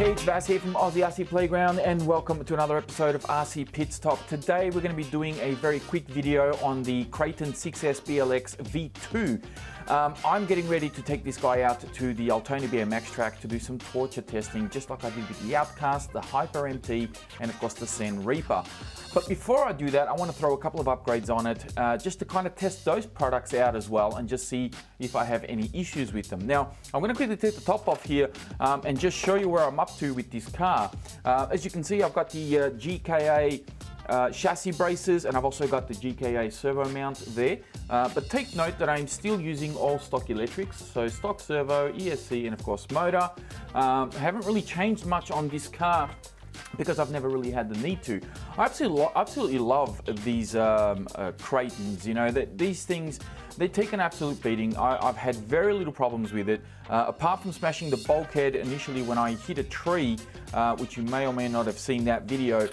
Hey, it's Vass here from Aussie RC Playground and welcome to another episode of RC Pit Stop. Today we're going to be doing a very quick video on the Kraton 6S BLX V2. I'm getting ready to take this guy out to the Altona BMX track to do some torture testing, just like I did with the Outcast, the Hyper MT, and of course the Zen Reaper. But before I do that, I want to throw a couple of upgrades on it, just to kind of test those products out as well and just see if I have any issues with them. Now, I'm going to quickly take the top off here and just show you where I'm up to with this car. As you can see, I've got the GKA chassis braces, and I've also got the GKA servo mount there. But take note that I'm still using all stock electrics, so stock servo, ESC, and of course motor. I haven't really changed much on this car because I've never really had the need to. I absolutely love these Kratons. You know, these things, they take an absolute beating. I've had very little problems with it, apart from smashing the bulkhead initially when I hit a tree, which you may or may not have seen that video.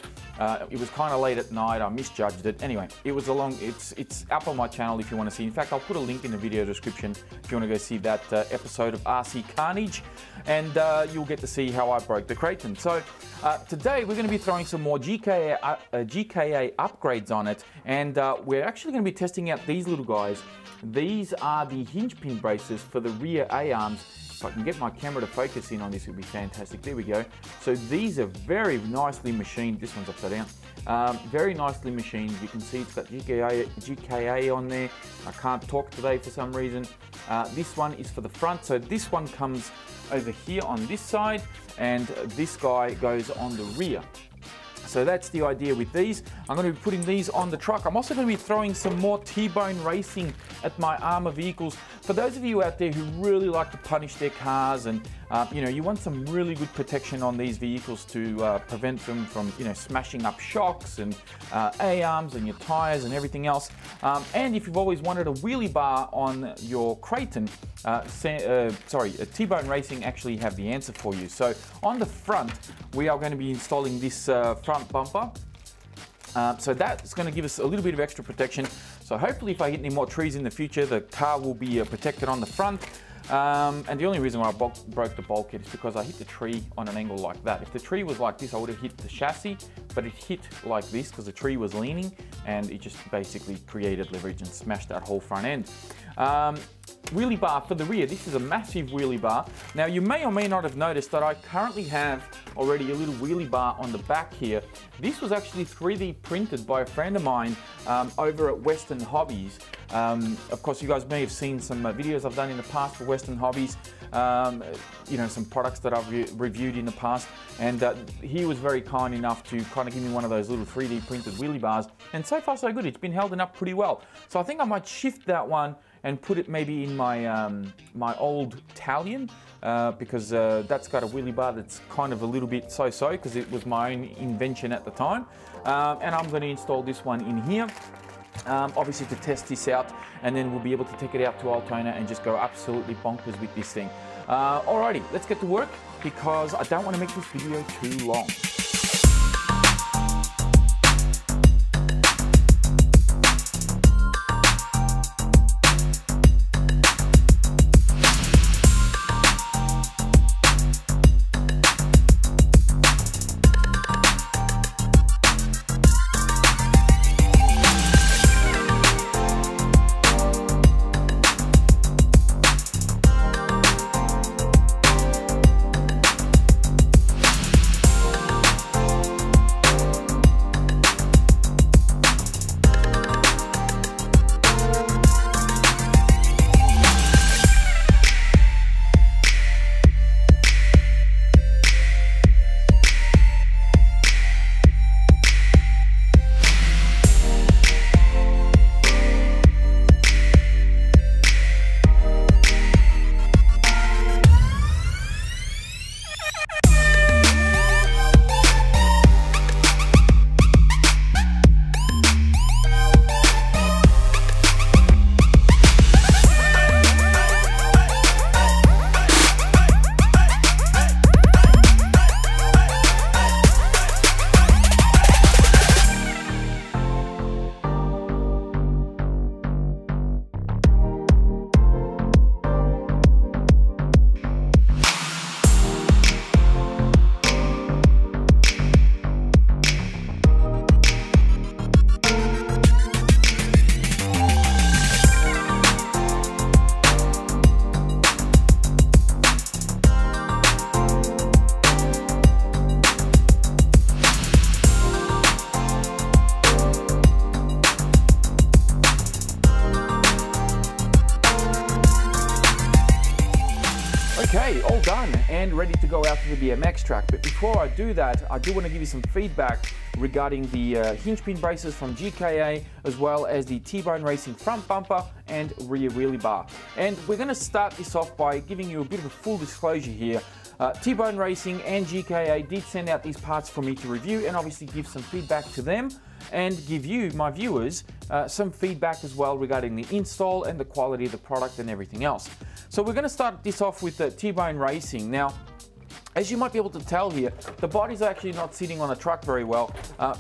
It was kind of late at night, I misjudged it. Anyway, it's up on my channel if you want to see. In fact, I'll put a link in the video description if you want to go see that episode of RC Carnage, and you'll get to see how I broke the Kraton. So today we're going to be throwing some more GKA upgrades on it, and we're actually going to be testing out these little guys. These are the hinge pin braces for the rear A-arms. If I can get my camera to focus in on this, it would be fantastic. There we go. So these are very nicely machined. This one's upside down. Very nicely machined. You can see it's got GKA on there. I can't talk today for some reason. This one is for the front. So this one comes over here on this side, and this guy goes on the rear. So that's the idea with these. I'm going to be putting these on the truck. I'm also going to be throwing some more T-bone racing at my Armour vehicles. For those of you out there who really like to punish their cars, and you know, you want some really good protection on these vehicles to prevent them from, you know, smashing up shocks and A-arms and your tires and everything else. And if you've always wanted a wheelie bar on your Kraton, T-bone Racing actually have the answer for you. So on the front, we are going to be installing this front bumper. So that's going to give us a little bit of extra protection. So hopefully if I hit any more trees in the future, the car will be protected on the front. And the only reason why I broke the bulkhead is because I hit the tree on an angle like that. If the tree was like this, I would have hit the chassis, but it hit like this because the tree was leaning, and it just basically created leverage and smashed that whole front end. Wheelie bar for the rear. This is a massive wheelie bar. Now you may or may not have noticed that I currently have already a little wheelie bar on the back here. This was actually 3D printed by a friend of mine over at Western Hobbies. Of course, you guys may have seen some videos I've done in the past for Western Hobbies. You know, some products that I've reviewed in the past, and he was very kind enough to kind of give me one of those little 3D printed wheelie bars, and so far so good. It's been holding up pretty well. So I think I might shift that one and put it maybe in my my old Talion, because that's got a wheelie bar that's kind of a little bit so-so because it was my own invention at the time. And I'm going to install this one in here, obviously to test this out, and then we'll be able to take it out to Altona and just go absolutely bonkers with this thing. Alrighty, let's get to work because I don't want to make this video too long. and ready to go out to the BMX track. But before I do that, I do want to give you some feedback regarding the hinge pin braces from GKA, as well as the T-Bone Racing front bumper and rear wheelie bar. And we're going to start this off by giving you a bit of a full disclosure here. T-Bone Racing and GKA did send out these parts for me to review and obviously give some feedback to them and give you, my viewers, some feedback as well regarding the install and the quality of the product and everything else. So we're going to start this off with the T-Bone Racing. Now, as you might be able to tell here, the body's actually not sitting on a truck very well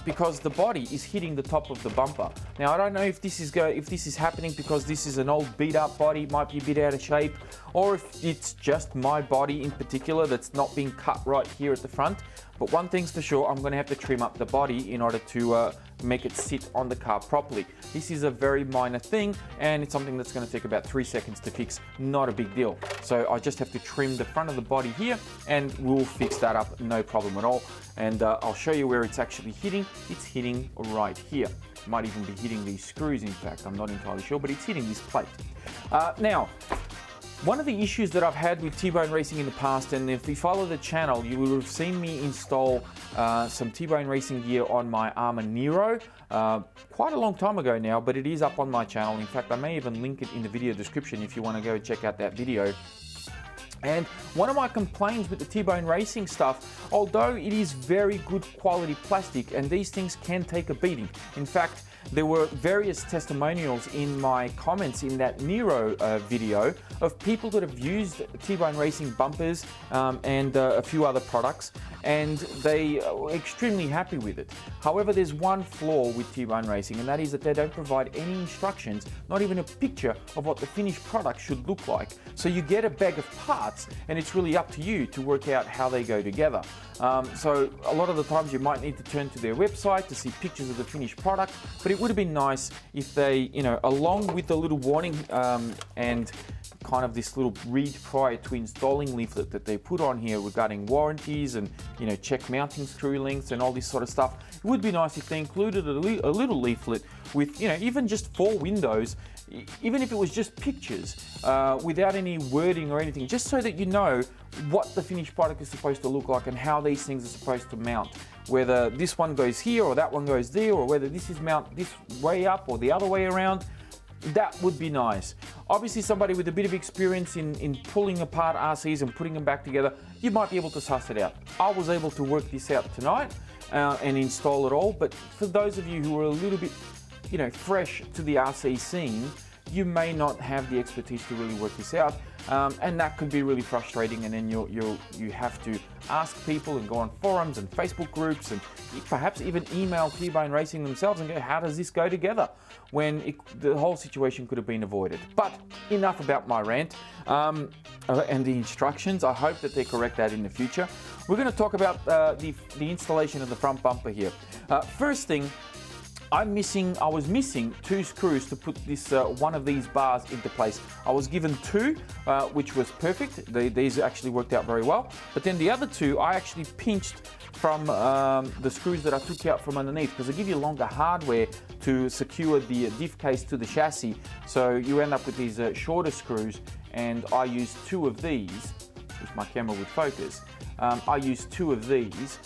because the body is hitting the top of the bumper. Now, I don't know if this is happening because this is an old beat up body, might be a bit out of shape, or if it's just my body in particular that's not being cut right here at the front. But one thing's for sure, I'm going to have to trim up the body in order to make it sit on the car properly. This is a very minor thing, and it's something that's going to take about 3 seconds to fix. Not a big deal. So I just have to trim the front of the body here, and we'll fix that up, no problem at all. And I'll show you where it's actually hitting. It's hitting right here. Might even be hitting these screws, in fact. I'm not entirely sure, but it's hitting this plate. Now, one of the issues that I've had with T-Bone Racing in the past, and if you follow the channel, you will have seen me install some T-Bone Racing gear on my Arrma Nero quite a long time ago now, but it is up on my channel. In fact, I may even link it in the video description if you want to go check out that video. And one of my complaints with the T-Bone Racing stuff, although it is very good quality plastic, and these things can take a beating. In fact, there were various testimonials in my comments in that Nero video of people that have used T-Bone Racing bumpers and a few other products, and they are extremely happy with it. However, there's one flaw with T-Bone Racing, and that is that they don't provide any instructions, not even a picture of what the finished product should look like. So you get a bag of parts, and it's really up to you to work out how they go together. So a lot of the times you might need to turn to their website to see pictures of the finished product, but it would have been nice if they, along with the little warning and kind of this little read prior to installing leaflet that they put on here regarding warranties and, check mounting screw lengths and all this sort of stuff. It would be nice if they included a little leaflet with, even just 4 windows, even if it was just pictures without any wording or anything, just so that you know what the finished product is supposed to look like and how these things are supposed to mount. Whether this one goes here or that one goes there, or whether this is mount this way up or the other way around. That would be nice. Obviously, somebody with a bit of experience in pulling apart RCs and putting them back together, you might be able to suss it out. I was able to work this out tonight and install it all, but for those of you who are a little bit, fresh to the RC scene, you may not have the expertise to really work this out, and that could be really frustrating. And then you have to ask people and go on forums and Facebook groups and perhaps even email T-Bone Racing themselves and go, how does this go together? When the whole situation could have been avoided. But enough about my rant and the instructions. I hope that they correct that in the future. We're going to talk about the installation of the front bumper here. First thing, I was missing 2 screws to put this one of these bars into place. I was given 2, which was perfect. These actually worked out very well. But then the other 2, I actually pinched from the screws that I took out from underneath, because they give you longer hardware to secure the diff case to the chassis. So you end up with these shorter screws, and I used 2 of these, if my camera would focus. I used 2 of these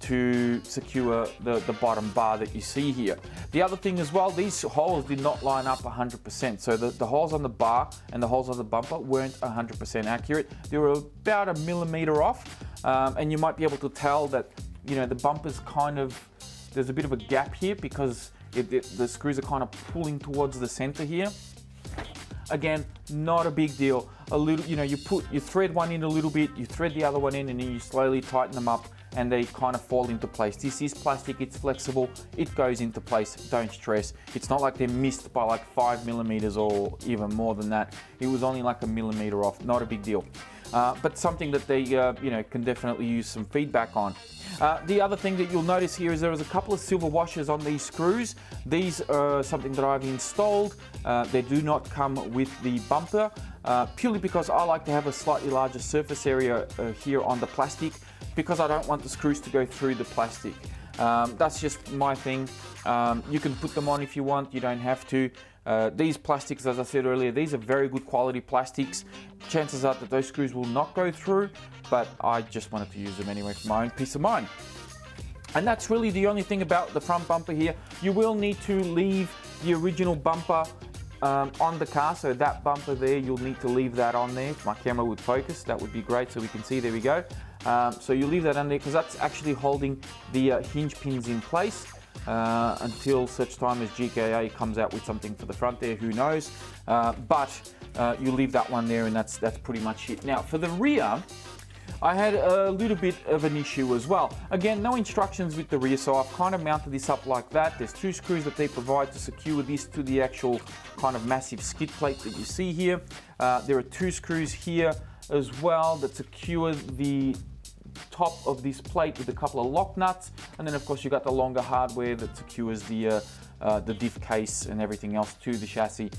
to secure the bottom bar that you see here. The other thing as well, these holes did not line up 100%. So the holes on the bar and the holes on the bumper weren't 100% accurate. They were about 1 millimeter off. And you might be able to tell that, the bumper's there's a bit of a gap here because the screws are kind of pulling towards the center here. Again, not a big deal. A little, you thread one in a little bit, you thread the other one in, and then you slowly tighten them up, and they kind of fall into place. This is plastic, it's flexible, it goes into place, don't stress. It's not like they're missed by like 5 millimeters or even more than that. It was only like 1 millimeter off, not a big deal. But something that they can definitely use some feedback on. The other thing that you'll notice here is there was a couple of silver washers on these screws. These are something that I've installed. They do not come with the bumper, purely because I like to have a slightly larger surface area here on the plastic, because I don't want the screws to go through the plastic. That's just my thing. You can put them on if you want, you don't have to. These plastics, as I said earlier, these are very good quality plastics. Chances are that those screws will not go through, but I just wanted to use them anyway for my own peace of mind. And that's really the only thing about the front bumper here. You will need to leave the original bumper on the car, so that bumper there, you'll need to leave that on there. If my camera would focus, that would be great so we can see. There we go. So you leave that on there because that's actually holding the hinge pins in place until such time as GKA comes out with something for the front there, who knows. But you leave that one there, and that's pretty much it. Now for the rear, I had a little bit of an issue as well. Again, no instructions with the rear, so I've kind of mounted this up like that. There's 2 screws that they provide to secure this to the actual kind of massive skid plate that you see here. There are 2 screws here as well that secure the top of this plate with a couple of lock nuts, and then of course you got the longer hardware that secures the diff case and everything else to the chassis.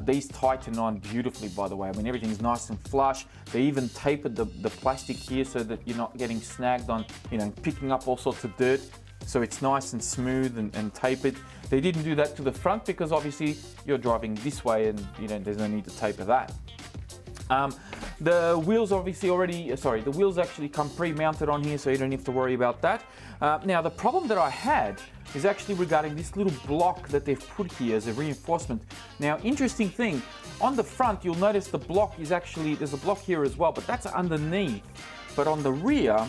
These tighten on beautifully, by the way. I mean, everything's nice and flush. They even tapered the plastic here so that you're not getting snagged on, you know, picking up all sorts of dirt. So it's nice and smooth and tapered. They didn't do that to the front because obviously you're driving this way and, you know, there's no need to taper that. The wheels obviously the wheels actually come pre-mounted on here, so you don't have to worry about that. Now the problem that I had is actually regarding this little block that they've put here as a reinforcement. Now, interesting thing, on the front you'll notice the block is actually, there's a block here as well, but that's underneath. But on the rear,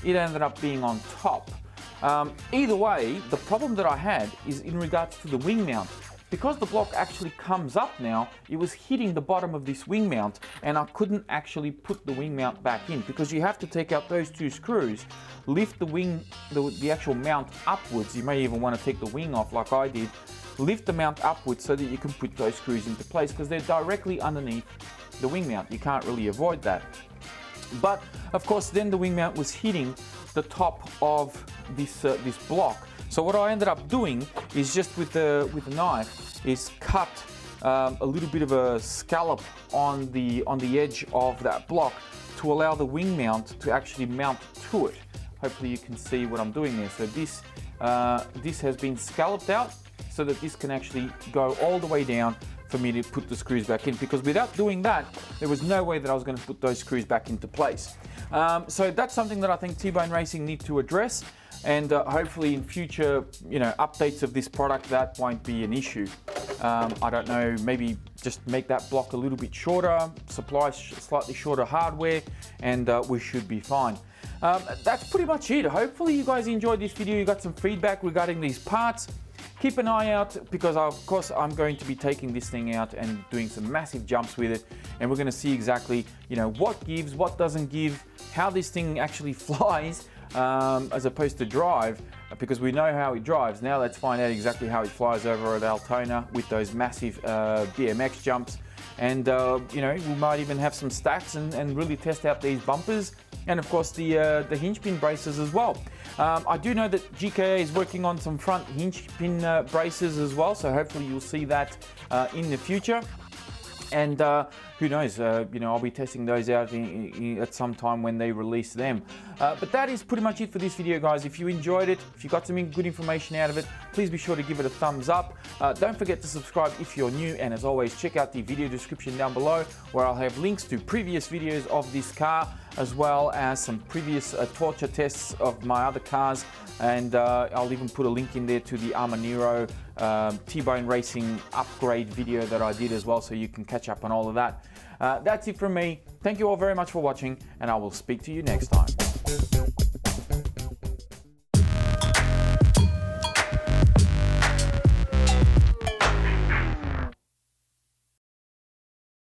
it ended up being on top. Either way, the problem that I had is in regards to the wing mount. Because the block actually comes up now, it was hitting the bottom of this wing mount, and I couldn't actually put the wing mount back in because you have to take out those 2 screws, lift the actual mount upwards. You may even want to take the wing off like I did, lift the mount upwards so that you can put those screws into place because they're directly underneath the wing mount. You can't really avoid that. But of course then the wing mount was hitting the top of this block. So what I ended up doing is just with the knife is cut a little bit of a scallop on the edge of that block to allow the wing mount to actually mount to it. Hopefully you can see what I'm doing there. So this has been scalloped out so that this can actually go all the way down for me to put the screws back in, because without doing that, there was no way that I was going to put those screws back into place. So that's something that I think T-Bone Racing need to address, and hopefully in future, you know, updates of this product, that won't be an issue. I don't know, maybe just make that block a little bit shorter, supply slightly shorter hardware, and we should be fine. That's pretty much it. Hopefully you guys enjoyed this video. You got some feedback regarding these parts. Keep an eye out, because of course I'm going to be taking this thing out and doing some massive jumps with it, and we're going to see exactly, you know, what gives, what doesn't give, how this thing actually flies as opposed to drive, because we know how it drives. Now let's find out exactly how it flies over at Altona with those massive BMX jumps, and you know, we might even have some stacks and really test out these bumpers, and of course the hinge pin braces as well. I do know that GKA is working on some front hinge pin braces as well, so hopefully you'll see that in the future. And who knows, you know, I'll be testing those out at some time when they release them. But that is pretty much it for this video, guys. If you enjoyed it, if you got some good information out of it, please be sure to give it a thumbs up. Don't forget to subscribe if you're new, and as always, check out the video description down below, where I'll have links to previous videos of this car, as well as some previous torture tests of my other cars, and I'll even put a link in there to the Arma Nero T-Bone Racing upgrade video that I did as well, so you can catch up on all of that. That's it from me. Thank you all very much for watching, and I will speak to you next time.